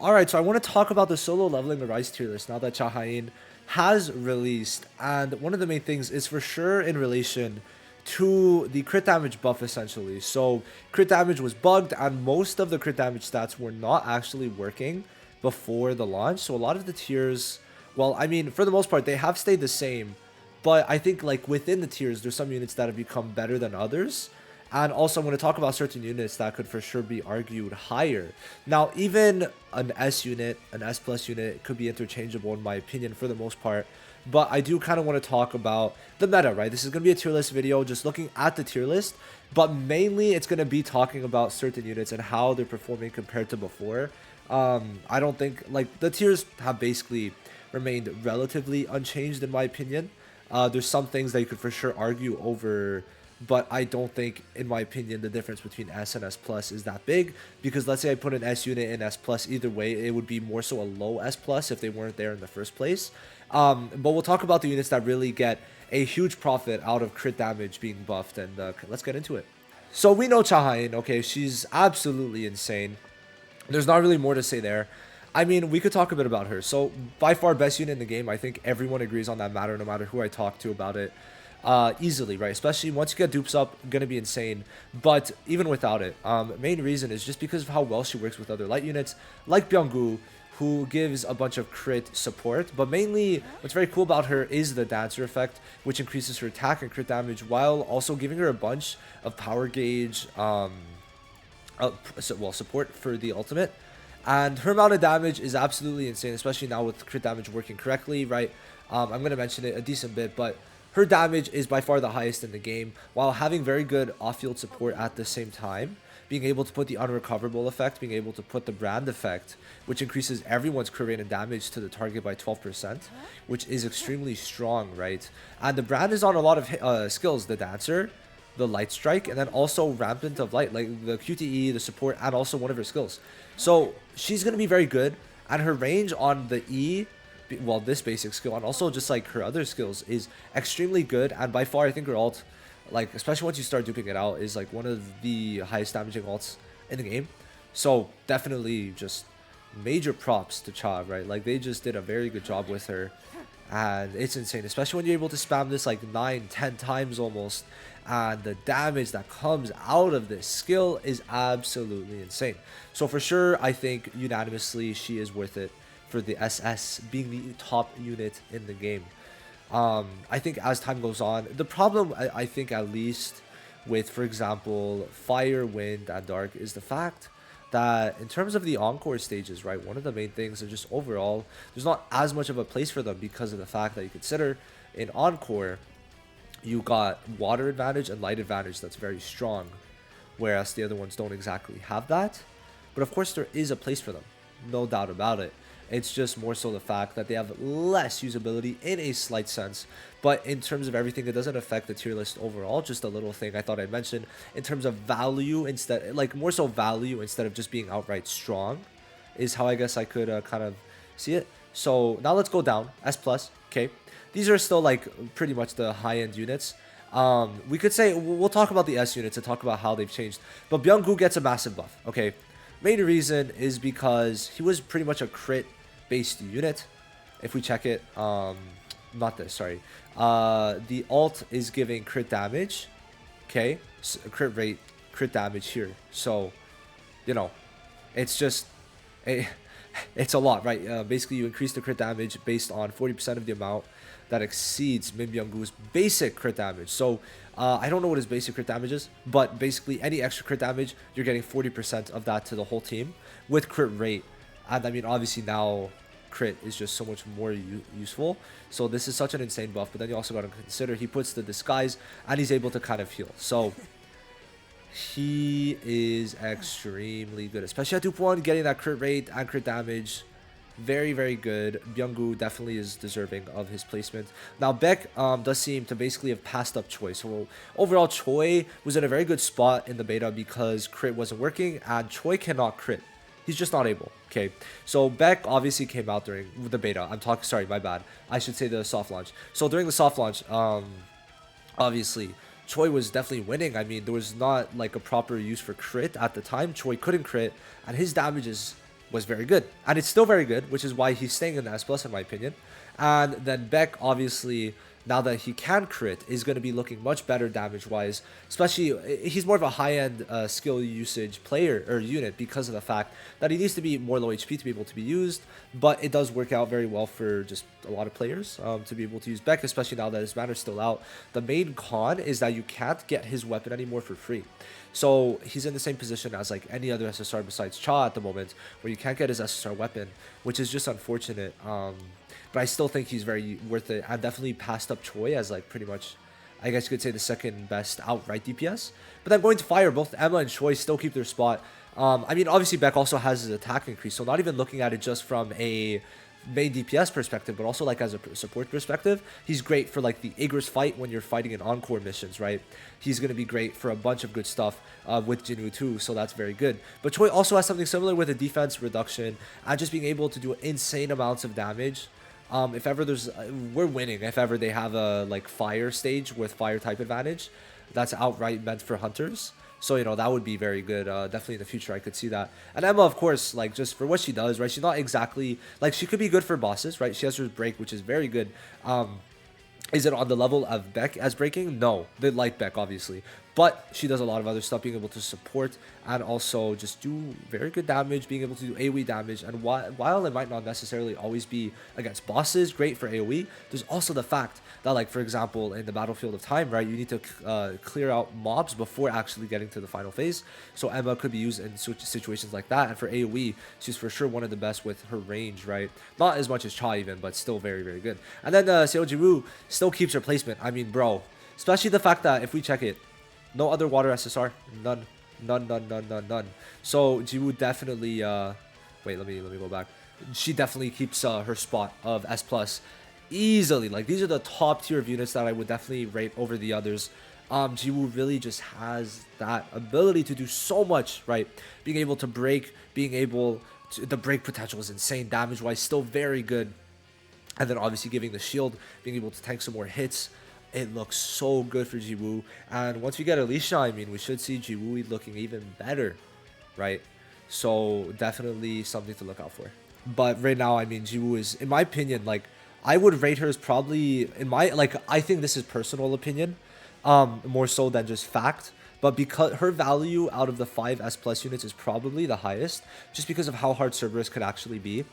Alright, so I want to talk about the solo leveling the Rise tier list now that Hae-In has released. And one of the main things is for sure in relation to the crit damage buff essentially. So crit damage was bugged and most of the crit damage stats were not actually working before the launch. So a lot of the tiers, well, I mean, for the most part, they have stayed the same. But I think like within the tiers, there's some units that have become better than others. And also, I'm going to talk about certain units that could for sure be argued higher. Now, even an S unit, an S plus unit, could be interchangeable in my opinion for the most part. But I do kind of want to talk about the meta, right? This is going to be a tier list video, just looking at the tier list. But mainly, it's going to be talking about certain units and how they're performing compared to before. I don't think, like, the tiers have basically remained relatively unchanged in my opinion. There's some things that you could for sure argue over, but I don't think, in my opinion, the difference between S and S plus is that big, because let's say I put an S unit in S plus, either way it would be more so a low S plus if they weren't there in the first place. But we'll talk about the units that really get a huge profit out of crit damage being buffed, and let's get into it. So we know Hae-In, okay, she's absolutely insane. There's not really more to say there. I mean, we could talk a bit about her. So by far best unit in the game. I think everyone agrees on that matter, no matter who I talk to about it. Easily, right? Especially once you get dupes up, gonna be insane. But even without it, main reason is just because of how well she works with other light units, like Byung-gu, who gives a bunch of crit support. But mainly, what's very cool about her is the dancer effect, which increases her attack and crit damage, while also giving her a bunch of power gauge, support for the ultimate. And her amount of damage is absolutely insane, especially now with crit damage working correctly, right? I'm going to mention it a decent bit, but her damage is by far the highest in the game, while having very good off-field support at the same time. Being able to put the unrecoverable effect, being able to put the brand effect, which increases everyone's crit rate and damage to the target by 12%, which is extremely strong, right? And the brand is on a lot of skills, the dancer, the light strike, and then also rampant of light, like the QTE, the support, and also one of her skills. So she's going to be very good, and her range on the E, well, this basic skill, and also just like her other skills, is extremely good. And by far, I think her ult, like especially once you start duping it out, is like one of the highest damaging ults in the game. So definitely just major props to Cha, right? Like they just did a very good job with her, and it's insane, especially when you're able to spam this like 9-10 times almost, and the damage that comes out of this skill is absolutely insane. So for sure, I think unanimously she is worth it for the SS being the top unit in the game. I think as time goes on, the problem I think at least with, for example, Fire, Wind, and Dark is the fact that in terms of the encore stages, right, one of the main things is just overall, there's not as much of a place for them because of the fact that you consider in encore, you got water advantage and light advantage that's very strong, whereas the other ones don't exactly have that. But of course, there is a place for them, no doubt about it. It's just more so the fact that they have less usability in a slight sense. But in terms of everything, it doesn't affect the tier list overall. Just a little thing I thought I'd mention in terms of value, instead, like more so value instead of just being outright strong, is how I guess I could kind of see it. So now let's go down. S plus, okay. These are still like pretty much the high-end units. We could say, we'll talk about the S units and talk about how they've changed. But Byung-gu gets a massive buff, okay. Main reason is because he was pretty much a crit based unit. If we check it, not this, sorry, the alt is giving crit damage, okay, so crit rate, crit damage here. So you know, it's just it's a lot, right? Basically you increase the crit damage based on 40% of the amount that exceeds Min Byung-gu's basic crit damage. So I don't know what his basic crit damage is, but basically any extra crit damage, you're getting 40% of that to the whole team with crit rate. And I mean, obviously now crit is just so much more useful. So this is such an insane buff. But then you also got to consider he puts the disguise and he's able to kind of heal. So he is extremely good, especially at dupe 1, getting that crit rate and crit damage. Very, very good. Byung-gu definitely is deserving of his placement. Now, Beck does seem to basically have passed up Choi. So overall, Choi was in a very good spot in the beta because crit wasn't working, and Choi cannot crit. He's just not able. Okay, so Beck obviously came out during the beta. I'm talking, sorry, my bad. I should say the soft launch. So during the soft launch, obviously, Choi was definitely winning. I mean, there was not like a proper use for crit at the time. Choi couldn't crit, and his damage is was very good, and it's still very good, which is why he's staying in the S plus in my opinion. And then Beck, obviously, now that he can crit, is going to be looking much better damage wise. Especially, he's more of a high end skill usage player or unit because of the fact that he needs to be more low HP to be able to be used. But it does work out very well for just a lot of players to be able to use Beck, especially now that his banner's still out. The main con is that you can't get his weapon anymore for free. So he's in the same position as like any other SSR besides Cha at the moment, where you can't get his SSR weapon, which is just unfortunate. But I still think he's very worth it. I definitely passed up Choi as like pretty much, I guess you could say, the second best outright DPS. But then going to Fire, both Emma and Choi still keep their spot. I mean, obviously Beck also has his attack increase, so not even looking at it just from a main DPS perspective, but also like as a support perspective, he's great for like the Igris fight when you're fighting in encore missions, right? He's going to be great for a bunch of good stuff with Jinwoo too, so that's very good. But Choi also has something similar with a defense reduction and just being able to do insane amounts of damage. If ever there's, we're winning if ever they have a like fire stage with fire type advantage that's outright meant for hunters. So, you know, that would be very good. Definitely in the future, I could see that. And Emma, of course, like, just for what she does, right? She's not exactly, like, she could be good for bosses, right? She has her break, which is very good. Is it on the level of Beck as breaking? No. They like Beck, obviously. But she does a lot of other stuff, being able to support and also just do very good damage, being able to do AoE damage. And while it might not necessarily always be against bosses, great for AoE, there's also the fact that, like, for example, in the Battlefield of Time, right, you need to clear out mobs before actually getting to the final phase. So Emma could be used in situations like that. And for AoE, she's for sure one of the best with her range, right? Not as much as Cha even, but still very, very good. And then Seo Ji-woo still keeps her placement. I mean, bro, especially the fact that if we check it, no other water SSR, none. So Ji-woo definitely, wait, let me go back. She definitely keeps her spot of S plus easily. Like, these are the top tier of units that I would definitely rate over the others. Ji-woo really just has that ability to do so much, right? Being able to break, being able to, the break potential is insane damage wise, still very good. And then obviously giving the shield, being able to tank some more hits. It looks so good for Ji-woo. And once we get Alicia, I mean, we should see Ji-woo looking even better, right? So definitely something to look out for. But right now, I mean, Ji-woo is, in my opinion, like, I would rate her as probably, in my, like, I think this is personal opinion, more so than just fact. But because her value out of the 5 S plus units is probably the highest, just because of how hard Cerberus could actually be.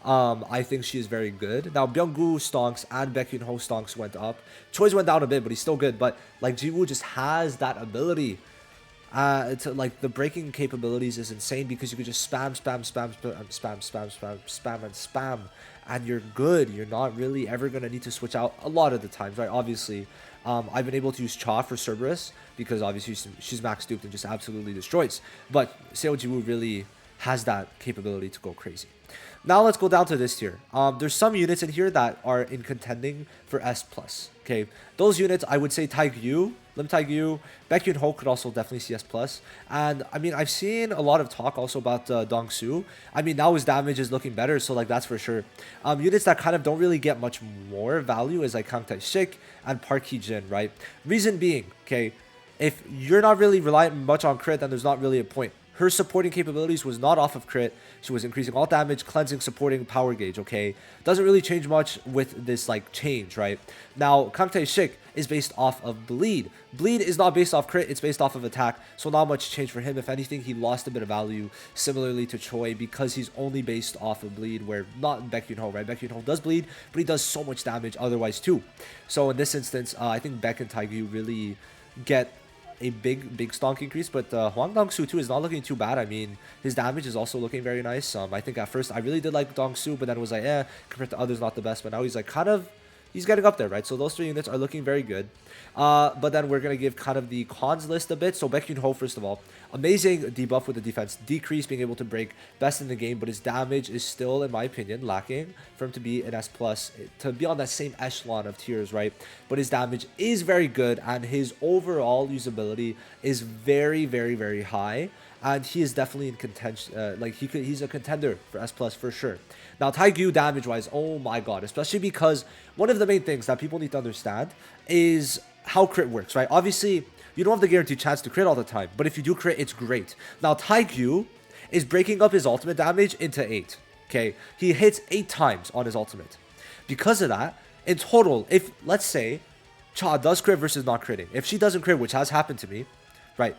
I think she is very good. Now, Byung-gu stonks and Baekhyun-ho stonks went up. Choi's went down a bit, but he's still good. But, like, Ji-woo just has that ability. To, like, the breaking capabilities is insane because you could just spam, and spam. And you're good. You're not really ever going to need to switch out a lot of the times, right? Obviously, I've been able to use Cha for Cerberus because, obviously, she's max duped and just absolutely destroys. But Seo Ji-woo really has that capability to go crazy. Now let's go down to this tier. There's some units in here that are in contending for S+. Okay, those units, I would say Taegyu, Lim Taegyu, Baekhyun-ho could also definitely see S+. And I mean, I've seen a lot of talk also about Dong-soo. I mean, now his damage is looking better, so like that's for sure. Units that kind of don't really get much more value is like Kang Tae-shik and Park Hee-jin, right? Reason being, okay, if you're not really relying much on crit, then there's not really a point. Her supporting capabilities was not off of crit. She was increasing all damage, cleansing, supporting, power gauge, okay? Doesn't really change much with this, like, change, right? Now, Kang Tae-shik is based off of bleed. Bleed is not based off crit, it's based off of attack, so not much change for him. If anything, he lost a bit of value, similarly to Choi, because he's only based off of bleed, where not Baekhyun-ho, right? Baekhyun-ho does bleed, but he does so much damage otherwise, too. So in this instance, I think Baek and Taegyu really get a big stonk increase, but Hwang Dong-soo too is not looking too bad. I mean, his damage is also looking very nice. I think at first I really did like Dong-soo, but then it was like, compared to others, not the best. But now he's like kind of, he's getting up there, right? So those 3 units are looking very good. But then we're going to give kind of the cons list a bit. So Baekhyun-ho, first of all, amazing debuff with the defense decrease, being able to break, best in the game, but his damage is still, in my opinion, lacking for him to be an S+, to be on that same echelon of tiers, right? But his damage is very good, and his overall usability is very, very, very high. And he is definitely in contention, like he's a contender for S+ for sure. Now, Taegyu damage-wise, oh my god, especially because one of the main things that people need to understand is how crit works, right? Obviously, you don't have the guaranteed chance to crit all the time, but if you do crit, it's great. Now, Taegyu is breaking up his ultimate damage into 8. Okay, he hits 8 times on his ultimate. Because of that, in total, if let's say Cha does crit versus not critting, if she doesn't crit, which has happened to me, right?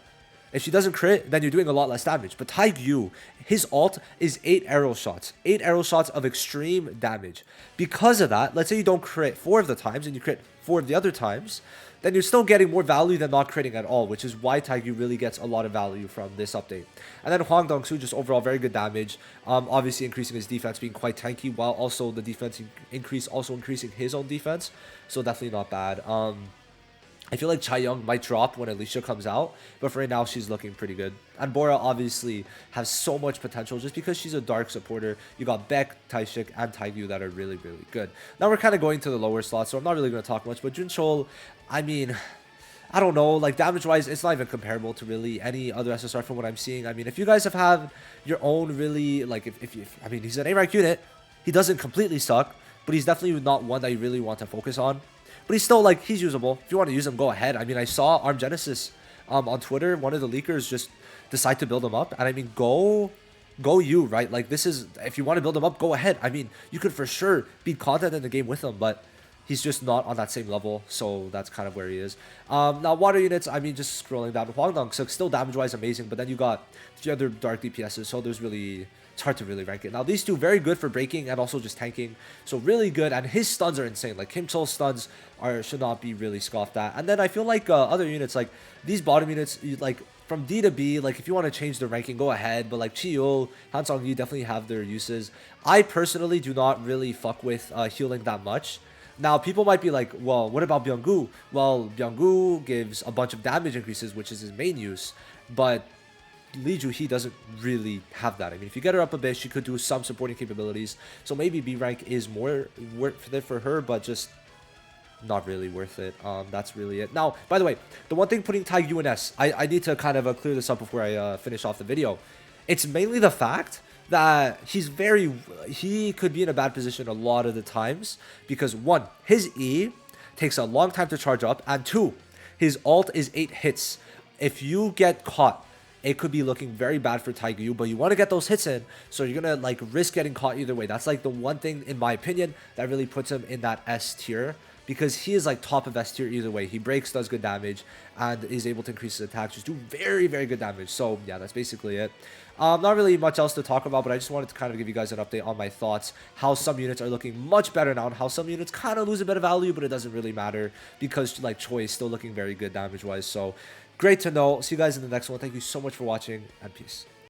If she doesn't crit, then you're doing a lot less damage. But Taegyu, his ult is 8 arrow shots. 8 arrow shots of extreme damage. Because of that, let's say you don't crit 4 of the times and you crit 4 of the other times, then you're still getting more value than not critting at all, which is why Taegyu really gets a lot of value from this update. And then Hwang Dong-soo, just overall very good damage, obviously increasing his defense, being quite tanky, while also the defense increase, also increasing his own defense, so definitely not bad. I feel like Chaeyoung might drop when Alicia comes out, but for right now, she's looking pretty good. And Bora obviously has so much potential just because she's a dark supporter. You got Beck, Taishik, and Taegyu that are really, really good. Now we're kind of going to the lower slots, so I'm not really going to talk much, but Junchol, I mean, I don't know, like damage-wise, it's not even comparable to really any other SSR from what I'm seeing. I mean, if you guys have had your own really, like, I mean, he's an A-rank unit. He doesn't completely suck, but he's definitely not one that you really want to focus on. But he's still, like, he's usable. If you want to use him, go ahead. I mean, I saw Arm Genesis on Twitter. One of the leakers just decide to build him up. And I mean, go you, right? Like, this is, if you want to build him up, go ahead. I mean, you could for sure beat content in the game with him, but he's just not on that same level. So that's kind of where he is. Now, water units, I mean, just scrolling down. Hwang Dong-suk, still damage-wise amazing, but then you got the other dark DPSs. So there's really, it's hard to really rank it. Now, these two, very good for breaking and also just tanking. So really good. And his stuns are insane. Like, Kim Chol's stuns should not be really scoffed at. And then I feel like other units, like these bottom units, like from D to B, like if you want to change the ranking, go ahead. But like Chiyo, Han Song-Yu definitely have their uses. I personally do not really fuck with healing that much. Now, people might be like, well, what about Byung-gu? Well, Byung-gu gives a bunch of damage increases, which is his main use. But Lee Ju-hee doesn't really have that. I mean, if you get her up a bit, she could do some supporting capabilities. So maybe B rank is more worth it for her, but just not really worth it. That's really it. Now, by the way, the one thing putting Taegyu in S, I need to kind of clear this up before I finish off the video. It's mainly the fact that he could be in a bad position a lot of the times because 1, his E takes a long time to charge up, and 2, his ult is 8 hits. If you get caught, it could be looking very bad for Taegyu, but you want to get those hits in, so you're going to like risk getting caught either way. That's like the one thing, in my opinion, that really puts him in that S tier, because he is like top of S tier either way. He breaks, does good damage, and is able to increase his attacks, just do very, very good damage. So yeah, that's basically it. Not really much else to talk about, but I just wanted to kind of give you guys an update on my thoughts, how some units are looking much better now, and how some units kind of lose a bit of value, but it doesn't really matter, because like Choi is still looking very good damage-wise. So great to know. See you guys in the next one. Thank you so much for watching, and peace.